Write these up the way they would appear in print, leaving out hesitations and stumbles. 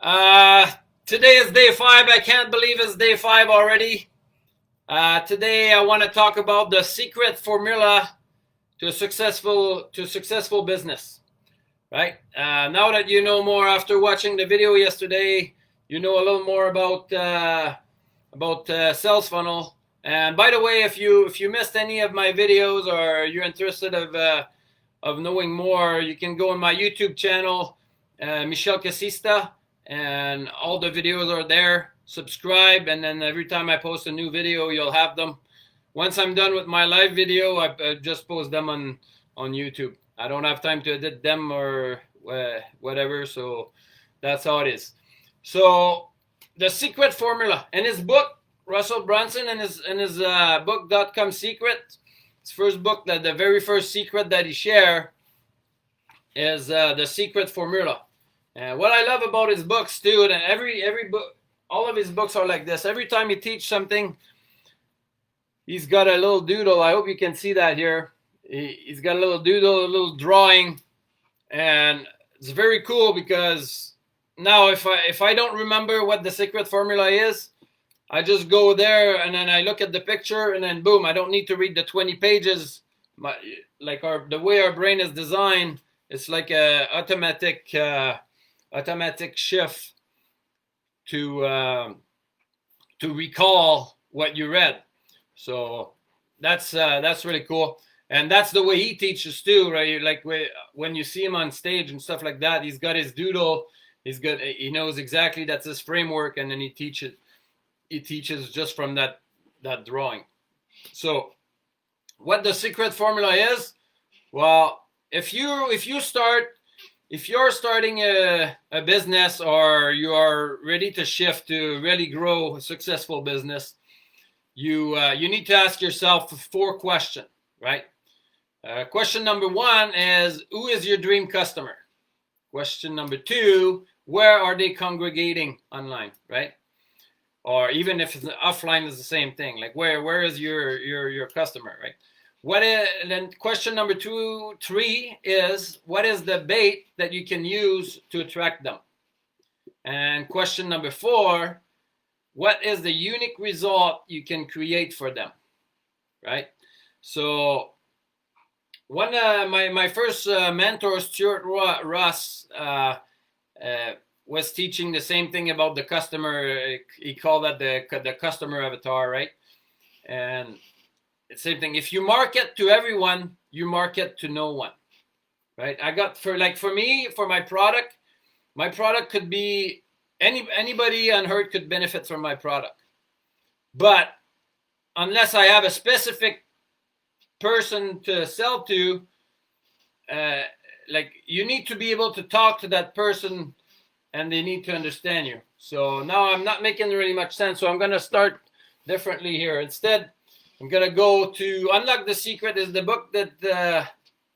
Uh, Today is day 5. I can't believe it's day 5 already. Today I want to talk about the secret formula to successful business. Right? Now that you know more after watching the video yesterday, you know a little more about sales funnel. And by the way, if you missed any of my videos or you're interested of knowing more, you can go on my YouTube channel, Michel Cassista, and all the videos are there. Subscribe, and then every time I post a new video, you'll have them. Once I'm done with my live video, I just post them on YouTube. I don't have time to edit them or whatever, so that's how it is. So the secret formula in his book, Russell Brunson, in his book .com Secret, his first book, that the very first secret that he shared is the secret formula. And what I love about his books too, that every book, all of his books are like this. Every time he teach something, he's got a little doodle. I hope you can see that here. He's got a little doodle, a little drawing, and it's very cool because now if I don't remember what the secret formula is, I just go there and then I look at the picture and then boom, I don't need to read the 20 pages. The way our brain is designed, it's like a automatic shift to recall what you read. So that's really cool, and that's the way he teaches too, right? Like when you see him on stage and stuff like that, he's got his doodle. He knows exactly that's his framework, and then he teaches just from that drawing. So what the secret formula is? Well, if you're starting a business, or you are ready to shift to really grow a successful business, you need to ask yourself 4 questions, right? Question number 1 is, who is your dream customer? Question number 2, where are they congregating online, right? Or even if it's offline, is the same thing. Like where is your customer, right? And then question number 3 is, what is the bait that you can use to attract them? And question number 4, what is the unique result you can create for them, right? So one my first mentor, Stuart Ross, was teaching the same thing about the customer. He called that the customer avatar, right? And it's the same thing. If you market to everyone, you market to no one, right? For my product could be anybody on earth could benefit from my product, but unless I have a specific person to sell to, you need to be able to talk to that person, and they need to understand you. So now I'm not making really much sense, so I'm going to start differently here. Instead, I'm going to go to Unlock the Secret, is the book that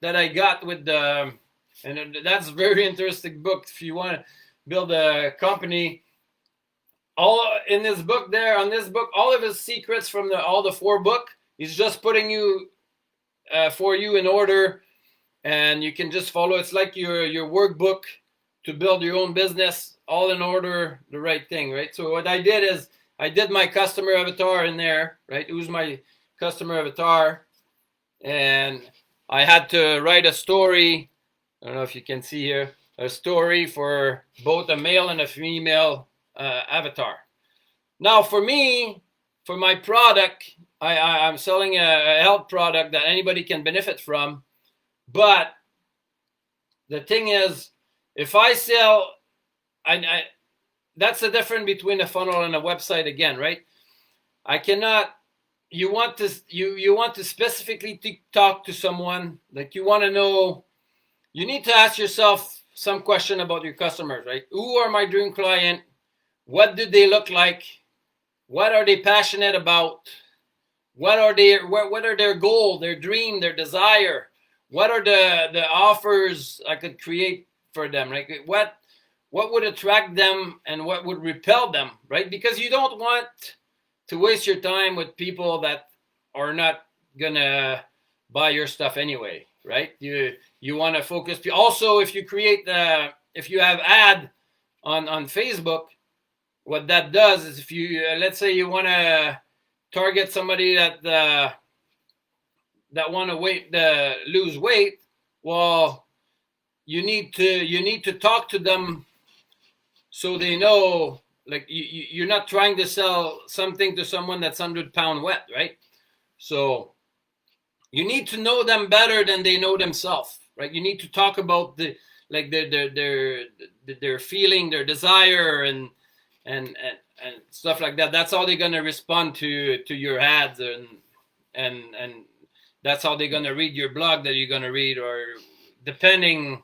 I got with the, and that's a very interesting book if you want to build a company. All in this book on this book, all of his secrets from all the 4 book, he's just putting you for you in order, and you can just follow. It's like your workbook to build your own business, all in order, the right thing, right? So what I did is I did my customer avatar in there, right? Who's my customer avatar? And I had to write a story. I don't know if you can see here, a story for both a male and a female avatar. Now for me, for my product, I'm selling a health product that anybody can benefit from. But the thing is, if I sell, that's the difference between a funnel and a website again, right? You want to specifically talk to someone, like you want to know, you need to ask yourself some question about your customers, right? Who are my dream client? What do they look like? What are they passionate about? What are their goal, their dream, their desire? What are the offers I could create for them, right? What would attract them and what would repel them, right? Because you don't want to waste your time with people that are not gonna buy your stuff anyway, right? You want to focus. Also, if you have ad on Facebook, what that does is, if you let's say you want to target somebody that want to lose weight, well, you need to talk to them so they know, like, you're not trying to sell something to someone that's 100-pound wet, right? So you need to know them better than they know themselves, right? You need to talk about their feeling, their desire, and stuff like that. That's how they're gonna respond to your ads, and that's how they're gonna read your blog that you're gonna read, or depending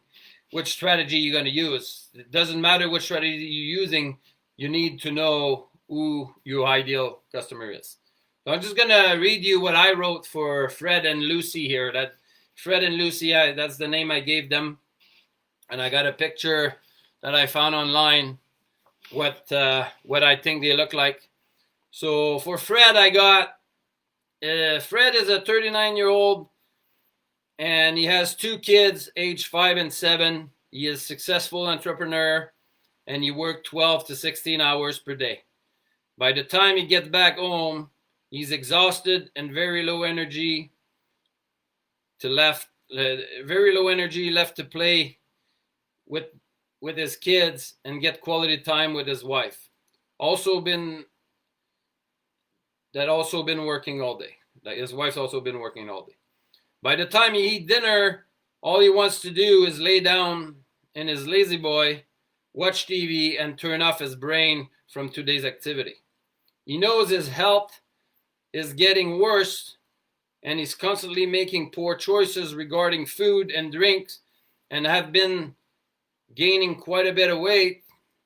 which strategy you're gonna use. It doesn't matter which strategy you're using. You need to know who your ideal customer is. So I'm just gonna read you what I wrote for Fred and Lucy here. That Fred and Lucy, that's the name I gave them, and I got a picture that I found online. What I think they look like. So for Fred, I got Fred is a 39-year-old, and he has 2 kids, age 5 and 7. He is a successful entrepreneur, and he works 12 to 16 hours per day. By the time he gets back home, he's exhausted and very low energy left to play with his kids and get quality time with his wife. Also been working all day. Like, his wife's also been working all day. By the time he eats dinner, all he wants to do is lay down in his lazy boy, watch TV, and turn off his brain from today's activity. He knows his health is getting worse, and he's constantly making poor choices regarding food and drinks, and have been gaining quite a bit of weight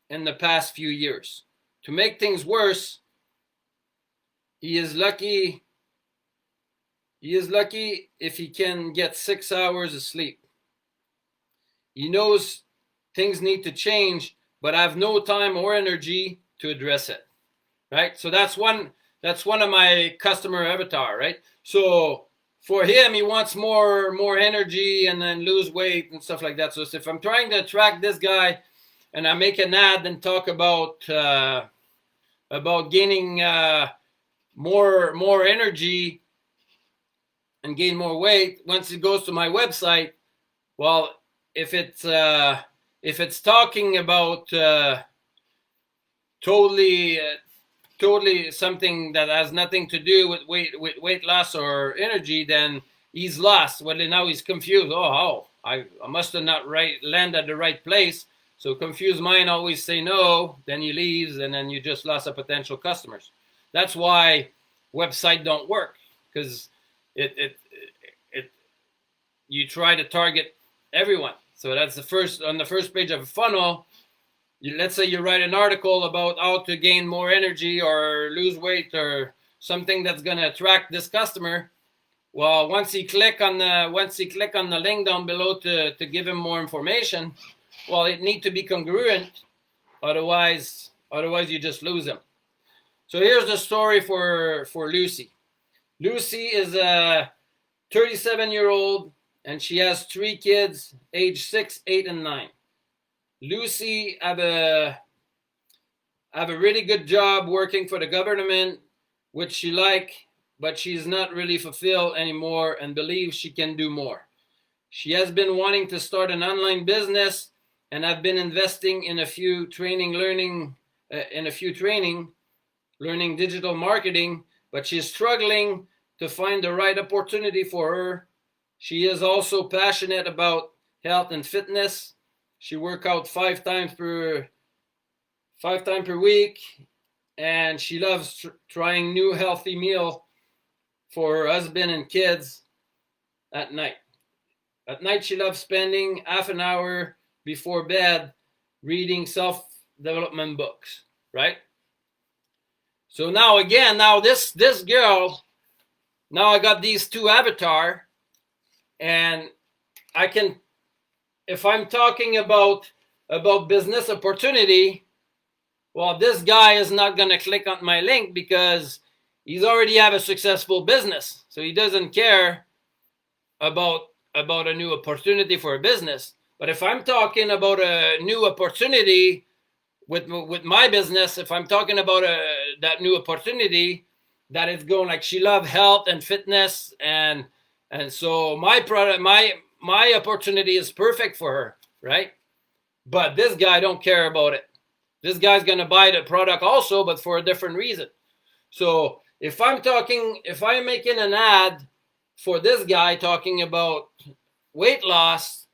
in the past few years. To make things worse, he is lucky if he can get 6 hours of sleep. He knows things need to change, but I have no time or energy to address it. Right? So that's one of my customer avatar, right? So for him, he wants more energy and then lose weight and stuff like that. So if I'm trying to attract this guy, and I make an ad and talk about gaining more energy and gain more weight, once it goes to my website, well, if it's talking about totally something that has nothing to do with weight loss or energy, then he's lost. Well, now he's confused. I must have not land at the right place. So confused mind always say no, then he leaves, and then you just lost a potential customers. That's why website don't work, because you try to target everyone. So that's on the first page of a funnel. Let's say you write an article about how to gain more energy or lose weight or something that's going to attract this customer. Well, once he click on the link down below to give him more information, well, it needs to be congruent. Otherwise you just lose him. So here's the story for Lucy. Lucy is a 37-year-old, and she has 3 kids, age 6, 8, and 9. Lucy have a really good job working for the government, which she like, but she's not really fulfilled anymore and believes she can do more. She has been wanting to start an online business, and I've been investing in a few training, learning digital marketing, but she's struggling to find the right opportunity for her. She is also passionate about health and fitness. She works out 5 times per week, and she loves trying new healthy meal for her husband and kids at night. At night, she loves spending half an hour before bed reading self-development books, right? So now this girl, now I got these 2 avatar, and I can, if I'm talking about business opportunity, well, this guy is not going to click on my link because he's already have a successful business. So he doesn't care about a new opportunity for a business. But if I'm talking about a new opportunity with my business, if I'm talking about that new opportunity that is going, like, she loves health and fitness, and so my product, my opportunity is perfect for her, right? But this guy don't care about it. This guy's gonna buy the product also, but for a different reason. So if I'm making an ad for this guy talking about weight loss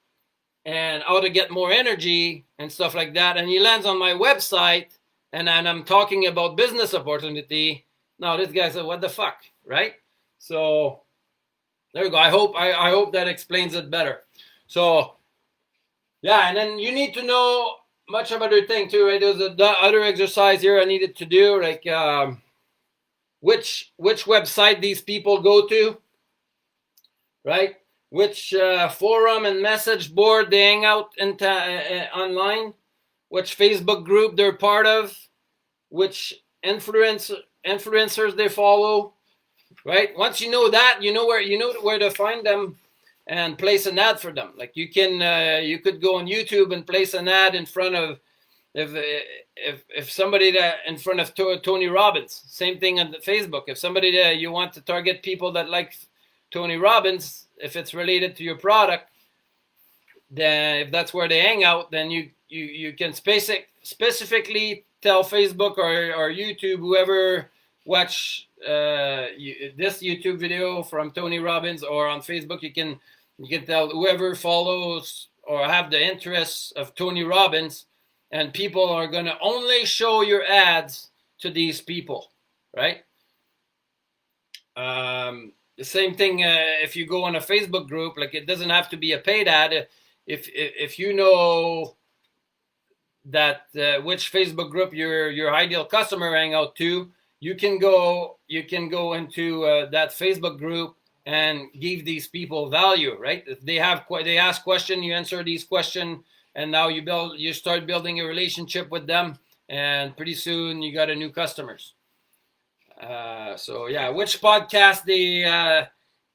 and how to get more energy and stuff like that, and he lands on my website, and I'm talking about business opportunity, now this guy said, what the fuck, right? So there you go. I hope that explains it better. So yeah, and then you need to know much of other thing too, right? There's the other exercise here I needed to do, like which website these people go to, right? Which forum and message board they hang out online, which Facebook group they're part of, which influencers they follow, right? Once you know that, you know where to find them and place an ad for them. Like you could go on YouTube and place an ad in front of if somebody that in front of Tony Robbins. Same thing on Facebook. If somebody you want to target people that like Tony Robbins, if it's related to your product, then if that's where they hang out, then you can specifically tell Facebook or YouTube, whoever watch this YouTube video from Tony Robbins, or on Facebook, you can tell whoever follows or have the interests of Tony Robbins, and people are going to only show your ads to these people, right? The same thing if you go on a Facebook group, like it doesn't have to be a paid ad. If you know that which Facebook group your ideal customer hang out to, you can go into that Facebook group and give these people value, right? If they ask question, you answer these questions, and now you start building a relationship with them, and pretty soon you got a new customers. So yeah, which podcast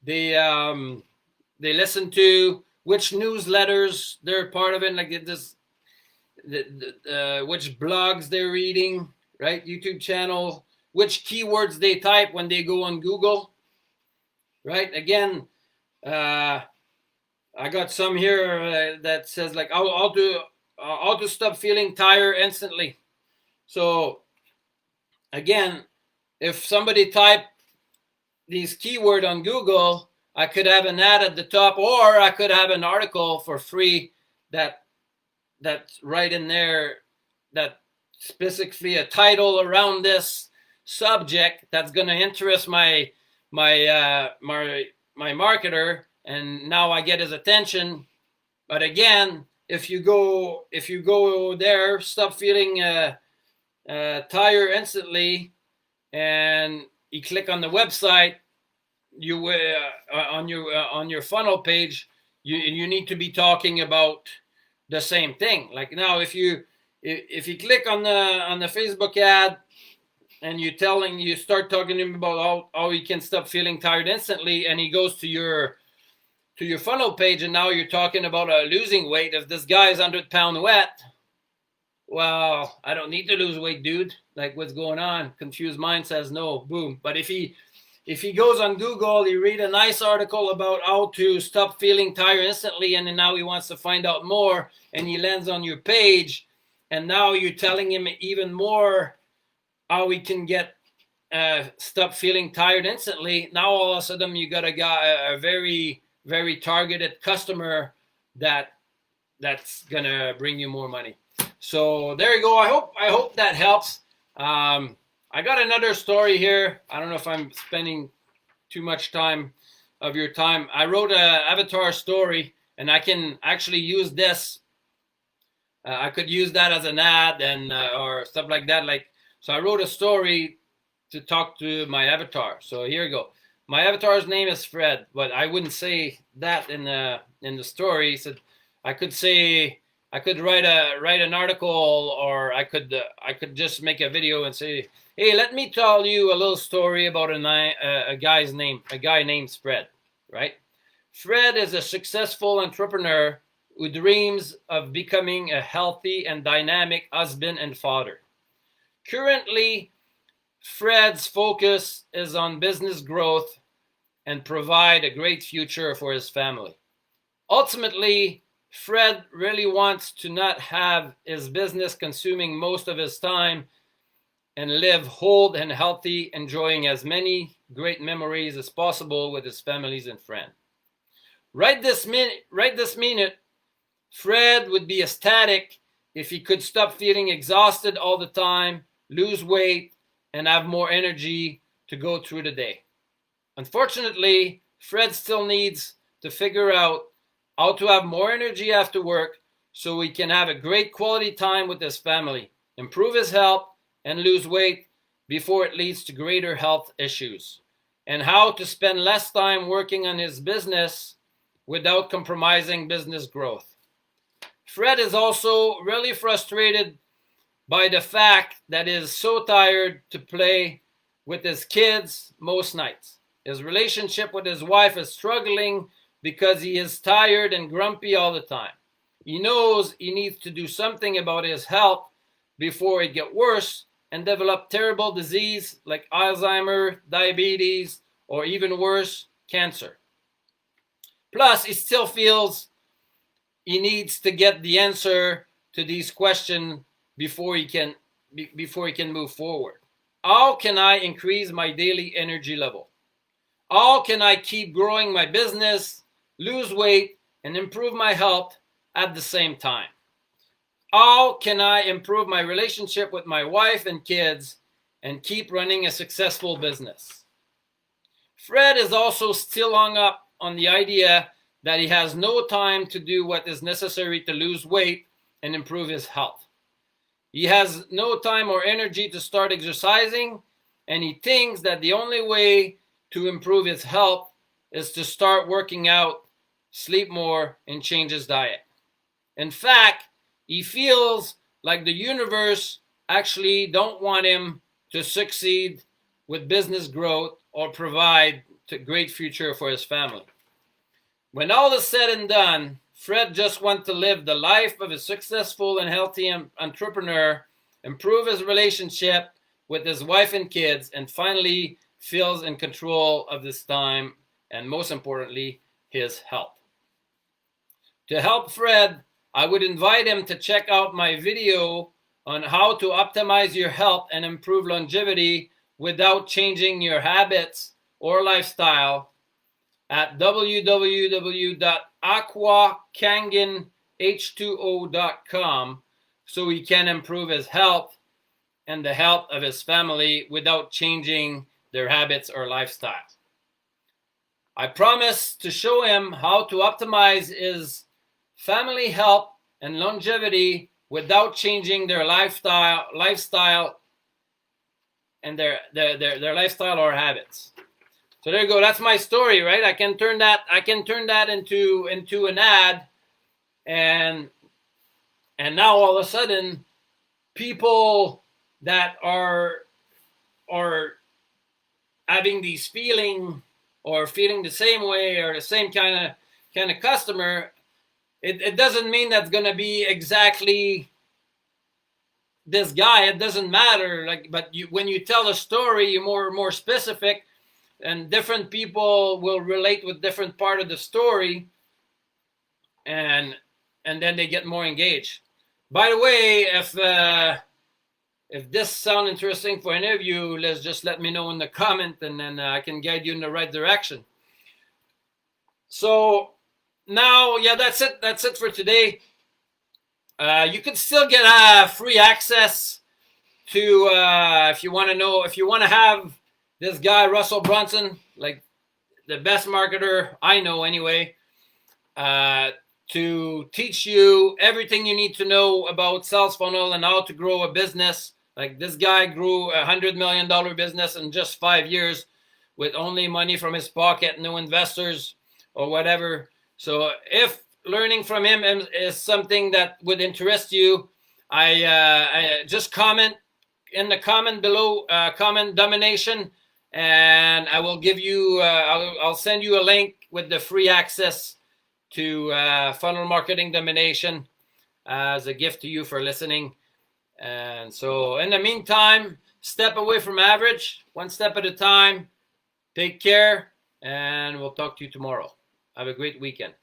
they listen to, which newsletters they're part of it, like this, which blogs they're reading, right? YouTube channel, which keywords they type when they go on Google, right? Again, I got some here that says like how to stop feeling tired instantly. So again, if somebody type these keywords on Google, I could have an ad at the top, or I could have an article for free that's right in there, that specifically a title around this subject that's going to interest my marketer, and now I get his attention. But again, if you go there, stop feeling tired instantly, and you click on the website, you on your funnel page, you need to be talking about the same thing. Like now, if you click on the Facebook ad, and you start talking to him about how he can stop feeling tired instantly, and he goes to your funnel page, and now you're talking about losing weight. If this guy is 100-pound wet, well, I don't need to lose weight, dude. Like, what's going on? Confused mind says no. Boom. But if he goes on Google, he read a nice article about how to stop feeling tired instantly, and then now he wants to find out more, and he lands on your page, and now you're telling him even more how he can get stop feeling tired instantly. Now all of a sudden you got a very, very targeted customer that's gonna bring you more money. So there you go. I hope that helps. I got another story here. I don't know if I'm spending too much time of your time. I wrote an avatar story, and I can actually use this. I could use that as an ad and or stuff like that. So I wrote a story to talk to my avatar. So here you go. My avatar's name is Fred, but I wouldn't say that in the story. So I could write an article, or I could just make a video and say, hey, let me tell you a little story about a guy named Fred, right? Fred is a successful entrepreneur who dreams of becoming a healthy and dynamic husband and father. Currently, Fred's focus is on business growth and provide a great future for his family. Ultimately, Fred really wants to not have his business consuming most of his time and live whole and healthy, enjoying as many great memories as possible with his families and friends. Right this minute, Fred would be ecstatic if he could stop feeling exhausted all the time, lose weight, and have more energy to go through the day. Unfortunately, Fred still needs to figure out how to have more energy after work so he can have a great quality time with his family, improve his health, and lose weight before it leads to greater health issues, and how to spend less time working on his business without compromising business growth. Fred is also really frustrated by the fact that he is so tired to play with his kids most nights. His relationship with his wife is struggling because he is tired and grumpy all the time. He knows he needs to do something about his health before it gets worse and develop terrible disease like Alzheimer's, diabetes, or even worse, cancer. Plus, he still feels he needs to get the answer to these questions before he can move forward. How can I increase my daily energy level? How can I keep growing my business, lose weight, and improve my health at the same time? How can I improve my relationship with my wife and kids and keep running a successful business? Fred is also still hung up on the idea that he has no time to do what is necessary to lose weight and improve his health. He has no time or energy to start exercising, and he thinks that the only way to improve his health is to start working out, sleep more, and change his diet. In fact, he feels like the universe actually don't want him to succeed with business growth or provide a great future for his family. When all is said and done, Fred just wants to live the life of a successful and healthy entrepreneur, improve his relationship with his wife and kids, and finally feels in control of this time and, most importantly, his health. To help Fred, I would invite him to check out my video on how to optimize your health and improve longevity without changing your habits or lifestyle at www.aquakangenh2o.com so he can improve his health and the health of his family without changing their habits or lifestyle. I promise to show him how to optimize his family health and longevity without changing their lifestyle and their lifestyle or habits. So there you go. That's my story, right? I can turn that into an ad, and now all of a sudden, people that are having these feeling or feeling the same way or the same kind of customer, it doesn't mean that's going to be exactly this guy. It doesn't matter. But when you tell a story, you're more specific, and different people will relate with different part of the story, and then they get more engaged. By the way, if this sounds interesting for any of you, just let me know in the comment, and then I can guide you in the right direction. So now, yeah, that's it. That's it for today. You can still get free access to, if you want to have this guy, Russell Brunson, like the best marketer I know anyway, to teach you everything you need to know about sales funnel and how to grow a business. Like this guy grew $100 million business in just 5 years with only money from his pocket, no investors or whatever. So if learning from him is something that would interest you, I just comment in the comment below, comment domination, and I will give you, I'll send you a link with the free access to Funnel Marketing Domination as a gift to you for listening. And so in the meantime, step away from average, one step at a time. Take care, and we'll talk to you tomorrow. Have a great weekend.